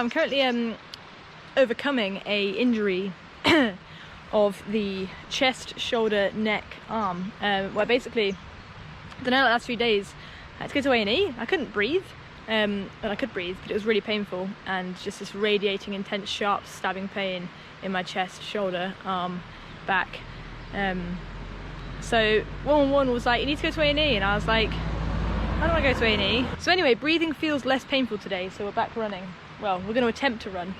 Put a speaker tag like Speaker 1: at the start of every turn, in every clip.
Speaker 1: I'm currently overcoming a injury of the chest, shoulder, neck, arm, where basically, I don't know, the last few days I had to go to A&E. I couldn't breathe, and I could breathe, but it was really painful, and just this radiating, intense, sharp, stabbing pain in my chest, shoulder, arm, back. So 111 was like, you need to go to A&E, and I was like, I don't want to go to A&E. So anyway, breathing feels less painful today, so we're back running. Well, we're going to attempt to run.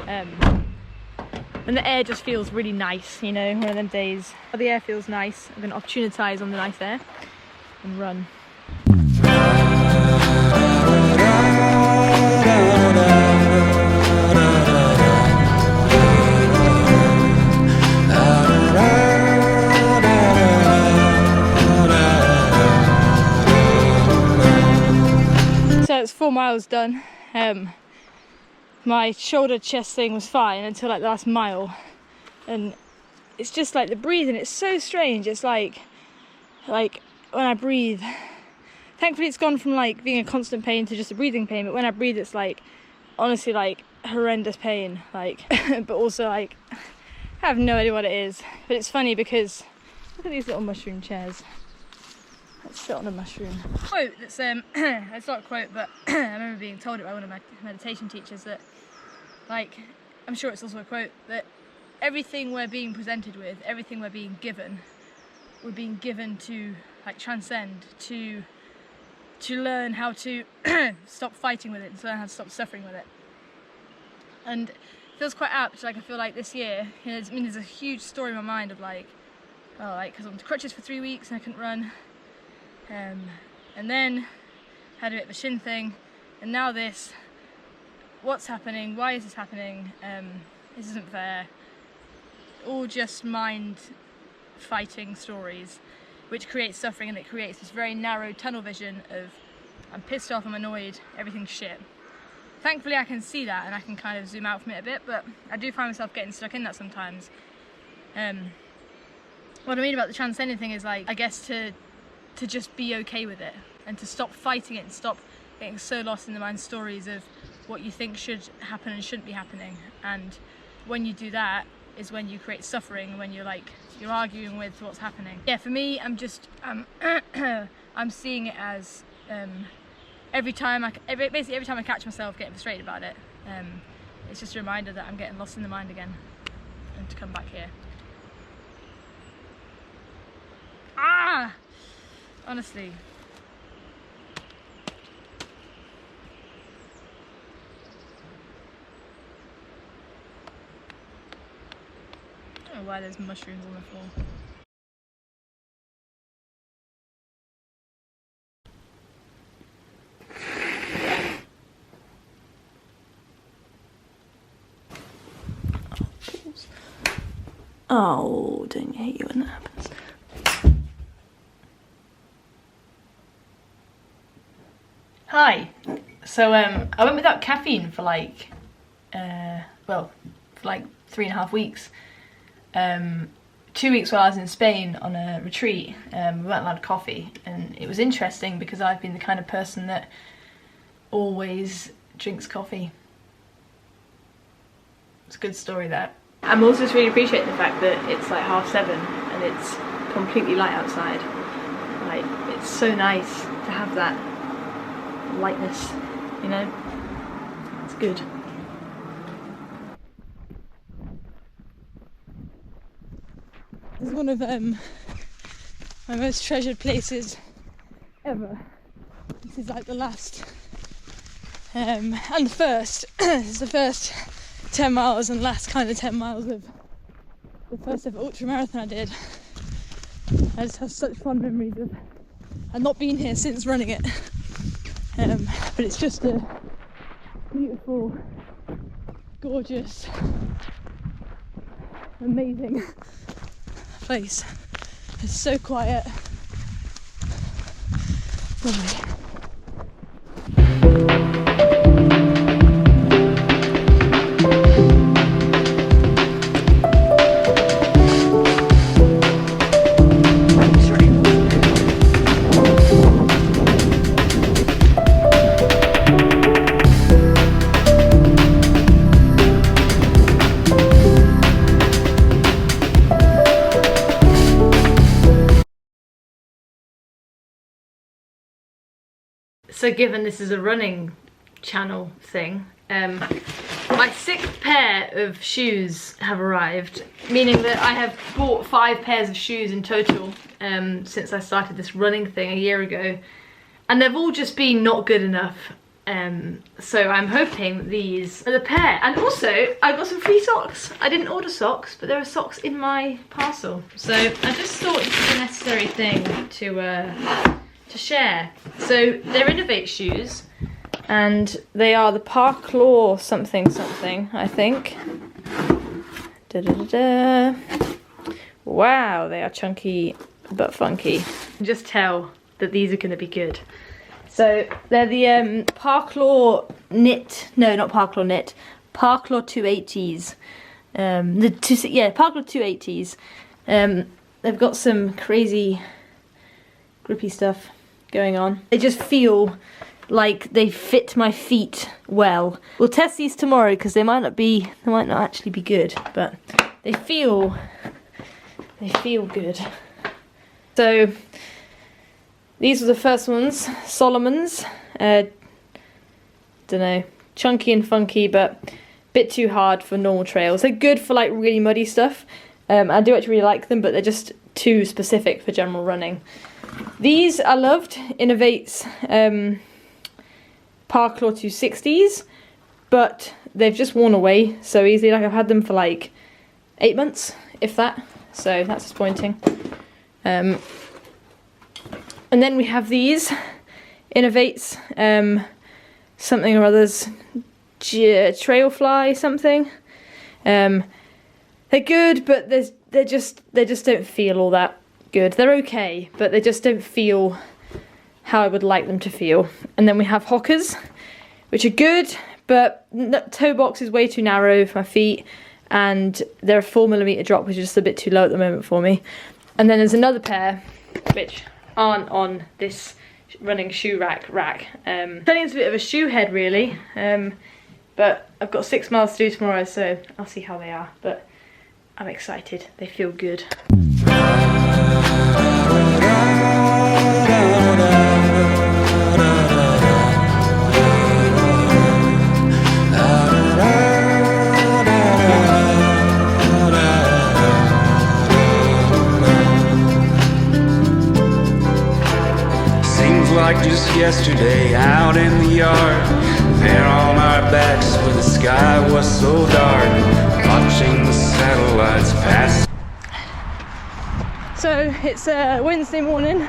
Speaker 1: And the air just feels really nice, you know, one of them days. The air feels nice. I'm going to opportunitize on the nice air and run. So it's 4 miles done. My shoulder chest thing was fine until like the last mile, and it's just like the breathing, it's so strange. It's like when I breathe, thankfully it's gone from like being a constant pain to just a breathing pain, but when I breathe it's like honestly like horrendous pain, like but also like I have no idea what it is. But it's funny because look at these little mushroom chairs. Let's sit on a mushroom. Quote that's it's not a quote, but I remember being told it by one of my meditation teachers that, like, I'm sure it's also a quote, that everything we're being presented with, everything we're being given to like transcend, to learn how to stop fighting with it, to learn how to stop suffering with it. And it feels quite apt. Like I feel like this year, you know, there's a huge story in my mind of like, oh, like because I'm on crutches for 3 weeks and I couldn't run. And then had a bit of a shin thing, and now this. What's happening? Why is this happening? This isn't fair. All just mind fighting stories, which creates suffering, and it creates this very narrow tunnel vision of I'm pissed off, I'm annoyed, everything's shit. Thankfully I can see that and I can kind of zoom out from it a bit, but I do find myself getting stuck in that sometimes. What I mean about the transcending thing is like, I guess to just be okay with it and to stop fighting it and stop getting so lost in the mind stories of what you think should happen and shouldn't be happening. And when you do that is when you create suffering, when you're arguing with what's happening. Yeah, for me, I'm seeing it as every time I catch myself getting frustrated about it, it's just a reminder that I'm getting lost in the mind again and to come back here. Ah! Honestly. I don't know why there's mushrooms on the floor. Oh, don't you hate you when that happens? Hi. So I went without caffeine for like, for like 3.5 weeks. 2 weeks while I was in Spain on a retreat. We weren't allowed coffee, and it was interesting because I've been the kind of person that always drinks coffee. It's a good story there. I'm also just really appreciating the fact that it's like 7:30 and it's completely light outside. Like, it's so nice to have that lightness, you know? It's good. This is one of my most treasured places ever. This is like the last and the first. This is the first 10 miles and last kind of 10 miles of the first ever ultramarathon I did. I just have such fond memories of. I've not been here since running it, but it's just a beautiful, gorgeous, amazing place. It's so quiet. Lovely. So given this is a running channel thing, my 6th pair of shoes have arrived, meaning that I have bought 5 pairs of shoes in total since I started this running thing a year ago, and they've all just been not good enough. So I'm hoping these are the pair. And also, I got some free socks. I didn't order socks, but there are socks in my parcel. So I just thought this was a necessary thing to share. So they're Innovate shoes, and they are the Park Law something something, I think. Da da da da. Wow, they are chunky but funky. You can just tell that these are going to be good. So they're the Park Law knit, no, not Park Law knit, Park Law 280s. Park Law 280s. They've got some crazy grippy stuff going on. They just feel like they fit my feet well. We'll test these tomorrow because they might not actually be good, but they feel good. So these were the first ones, Solomon's. Don't know, chunky and funky, but a bit too hard for normal trails. They're good for like really muddy stuff. I do actually really like them, but they're just too specific for general running. These I loved, Innovate's Park Law 260s, but they've just worn away so easily. Like I've had them for like 8 months, if that. So that's disappointing. And then we have these Innovates something or others, Trailfly something. They're good, but they just don't feel all that good. They're okay, but they just don't feel how I would like them to feel. And then we have Hockers, which are good, but toe box is way too narrow for my feet, and they're a 4mm drop, which is just a bit too low at the moment for me. And then there's another pair which aren't on this running shoe rack. Turning into a bit of a shoe head really, but I've got 6 miles to do tomorrow, so I'll see how they are, but I'm excited. They feel good.
Speaker 2: Like just yesterday out in the yard, there on our backs where the sky was so dark, watching the satellites pass.
Speaker 1: So it's Wednesday morning.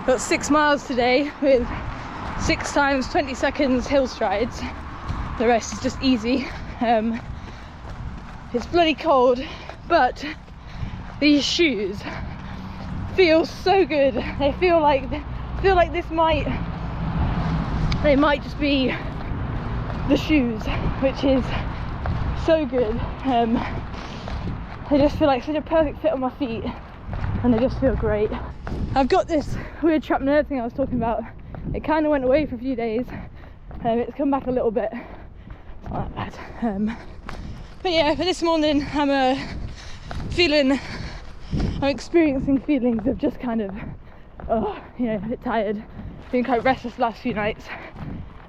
Speaker 1: Got 6 miles today with 6 times 20 seconds hill strides. The rest is just easy. It's bloody cold, but these shoes feel so good. They feel like this might just be the shoes, which is so good. They just feel like such a perfect fit on my feet, and they just feel great. I've got this weird trapped nerve thing I was talking about. It kind of went away for a few days. It's come back a little bit. It's not that bad. But yeah, for this morning I'm experiencing feelings of just kind of, a bit tired, being quite restless the last few nights.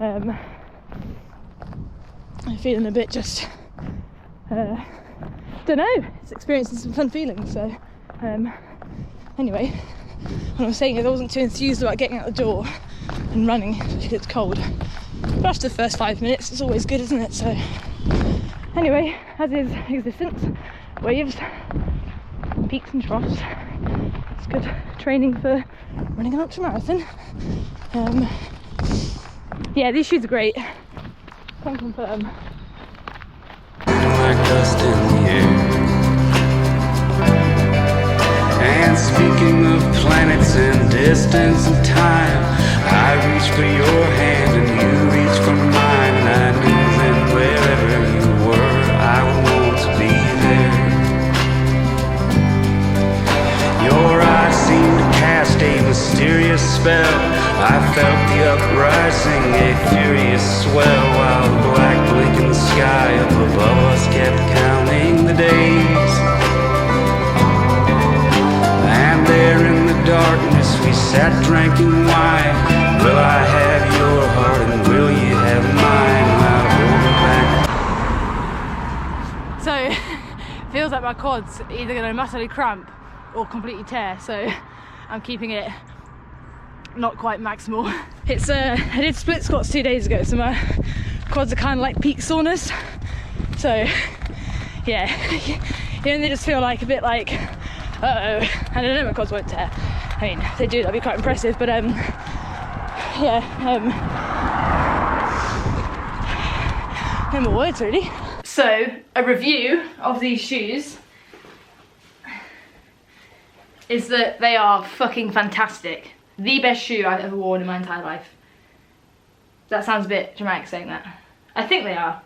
Speaker 1: I'm feeling a bit just, don't know, it's experiencing some fun feelings. So anyway, what I was saying is I wasn't too enthused about getting out the door and running, especially because it's cold. But after the first 5 minutes, it's always good, isn't it? So anyway, as is existence, waves, peaks and troughs. It's good training for running an ultramarathon. Yeah, these shoes are great. Can confirm.
Speaker 2: Like dust in the air. And speaking of planets and distance and time, I reach for your hand and you reach for mine, and I knew that wherever you were, I would want to be there. Your eyes seemed to cast a mysterious spell. I felt the uprising, a furious swell, while the black blink in the sky up above us kept counting the days. And there in the darkness we sat drinking wine. Will I have your heart and will you have mine? I'll hold it back.
Speaker 1: So feels like my quads are either going to massively cramp or completely tear, so I'm keeping it not quite maximal. It's I did split squats 2 days ago, so my quads are kind of like peak soreness. So yeah, they just feel like a bit like uh-oh, and I know my quads won't tear. I mean, if they do, that'd be quite impressive, but yeah, no more words really. So a review of these shoes is that they are fucking fantastic. The best shoe I've ever worn in my entire life. That sounds a bit dramatic saying that. I think they are.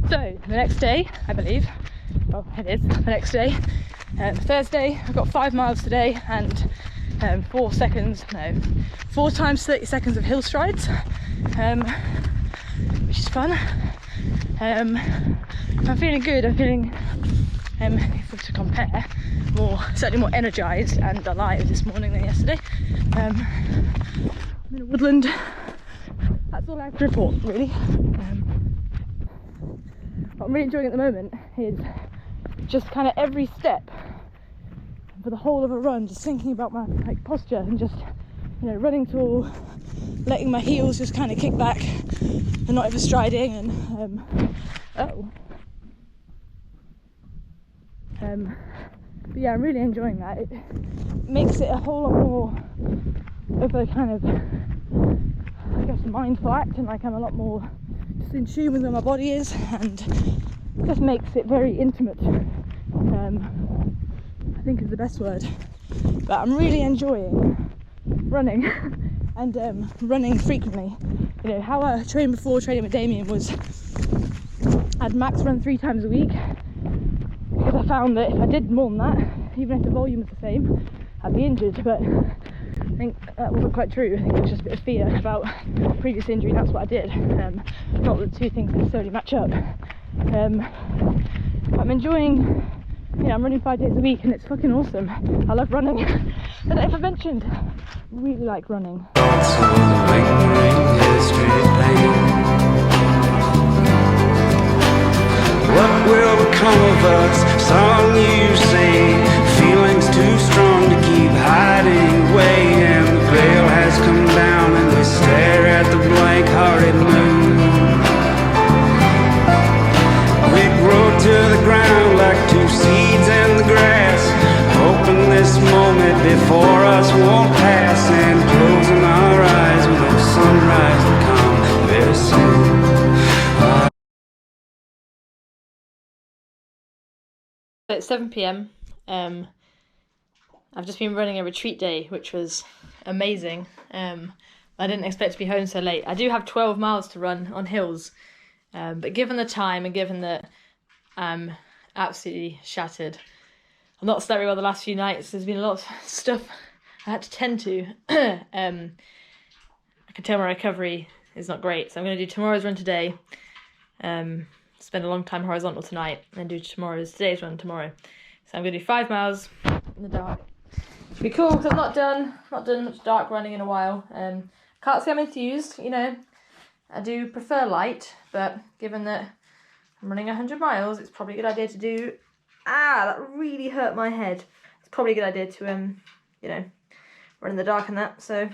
Speaker 1: So the next day, I believe, well it is the next day, Thursday, I've got 5 miles today and 4 times 30 seconds of hill strides, which is fun. I'm feeling good. I'm feeling, if we're to compare, certainly more energised and alive this morning than yesterday. I'm in a woodland. That's all I have to report really. What I'm really enjoying at the moment is just kind of every step for the whole of a run, just thinking about my posture and just, you know, running tall, letting my heels just kind of kick back and not overstriding, and but yeah, I'm really enjoying that. It makes it a whole lot more of a kind of, I guess, mindful act, and like I'm a lot more just in tune with where my body is, and just makes it very intimate. I think is the best word. But I'm really enjoying running and running frequently. You know, how I trained before training with Damien was I'd max run 3 times a week, because I found that if I did more than that, even if the volume was the same, I'd be injured. But I think that wasn't quite true. I think it was just a bit of fear about previous injury, that's what I did. Not that the two things necessarily match up. I'm enjoying, you know, I'm running 5 days a week and it's fucking awesome. I love running. I don't know if I mentioned, I really like running.
Speaker 2: What will become of us? Song you sing, feelings too strong to keep hiding away, and the veil has come down and we stare at the blank-hearted moon. We grow to the ground like 2 seeds in the grass, hoping this moment before us won't pass, and closing our eyes with the sunrise to come very soon.
Speaker 1: It's 7 p.m. I've just been running a retreat day, which was amazing. I didn't expect to be home so late. I do have 12 miles to run on hills, but given the time and given that I'm absolutely shattered, I've not slept very well the last few nights. There's been a lot of stuff I had to tend to. I can tell my recovery is not great, so I'm going to do tomorrow's run today. Spend a long time horizontal tonight, and then do today's run tomorrow. So I'm going to do 5 miles in the dark. It'll be cool because I've not done much dark running in a while. Can't say I'm enthused, you know. I do prefer light, but given that I'm running 100 miles, it's probably a good idea to do. That really hurt my head. It's probably a good idea to you know, run in the dark and that. So.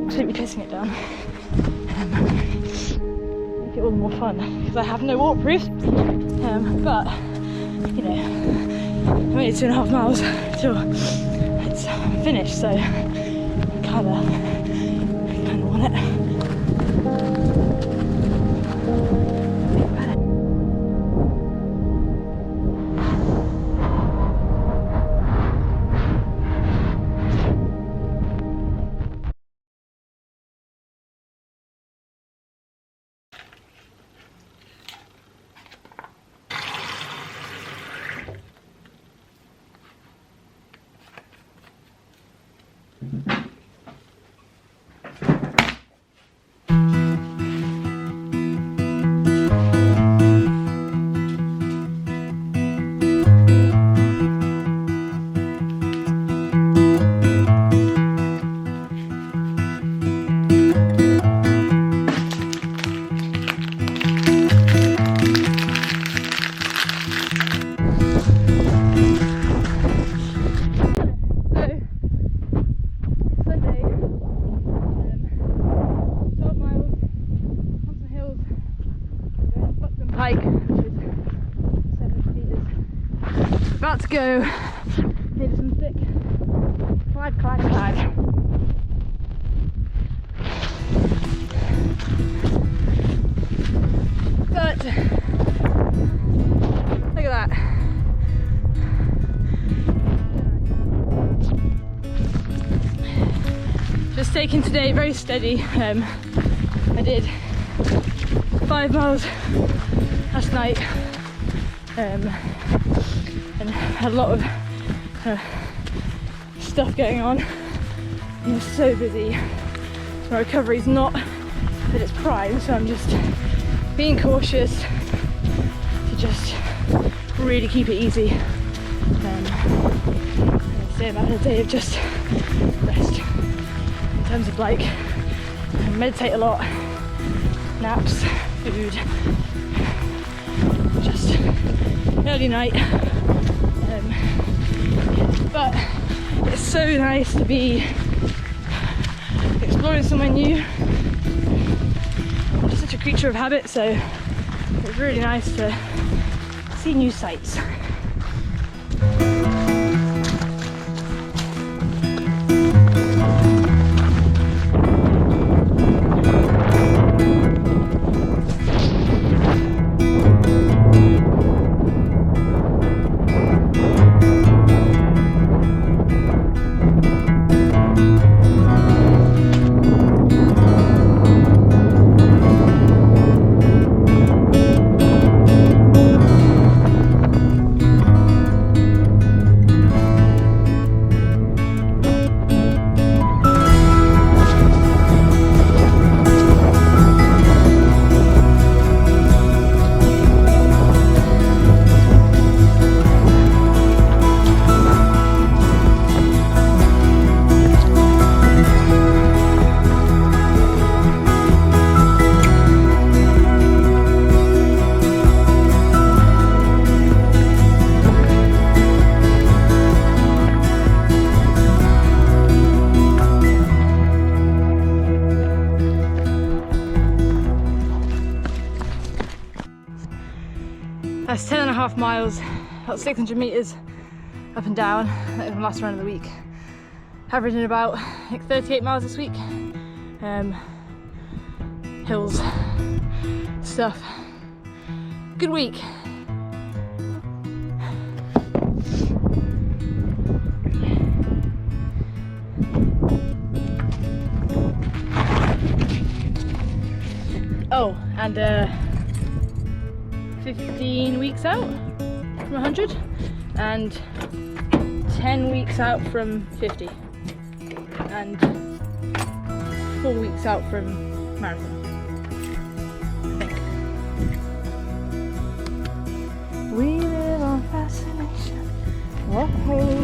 Speaker 1: Absolutely pissing it down. Make it all the more fun because I have no waterproof. But you know, only 2.5 miles till it's finished, so kinda want it. Hike, which is 7 meters. About to go into some thick clag. But look at that. Just taking today very steady. I did 5 miles last night and had a lot of stuff going on. It was so busy. My recovery's not at its prime, so I'm just being cautious to just really keep it easy. Say about a day of just rest. In terms of like, I meditate a lot, naps, food, just early night. But it's so nice to be exploring somewhere new. I'm just such a creature of habit, so it's really nice to see new sights. That's 10.5 miles, about 600 meters up and down. That was my last run of the week. Averaging about like 38 miles this week. Hills, stuff. Good week. Oh, and 15 weeks out from 100 and 10 weeks out from 50 and 4 weeks out from marathon, I think. We live on fascination. Whoa, whoa.